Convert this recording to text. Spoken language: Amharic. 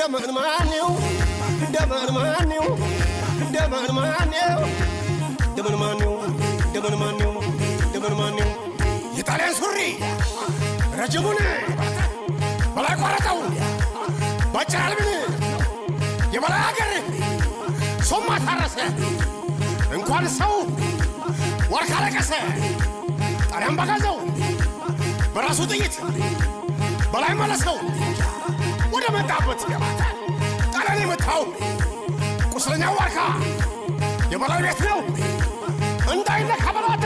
ደመን ማነው ደመን ማነው ደመን ማነው ደመን ማነው ደመን ማነው ደመን ማነው የጣሊያን ሱሪ ረጅሙን በላይ ቆረጠው ባጫልብን የበላይ ሀገር ሶማ ታረሰ እንኳን ሰው ወርካ ለቀሰ ጣሊያን በጋዘው በራሱ ጥይት በላይ መለሰው ወደ መጣበት ጣሊያን የመታው ቁስለኛው ዋርካ የበላይ ቤት ነው እንዳይነካ በላት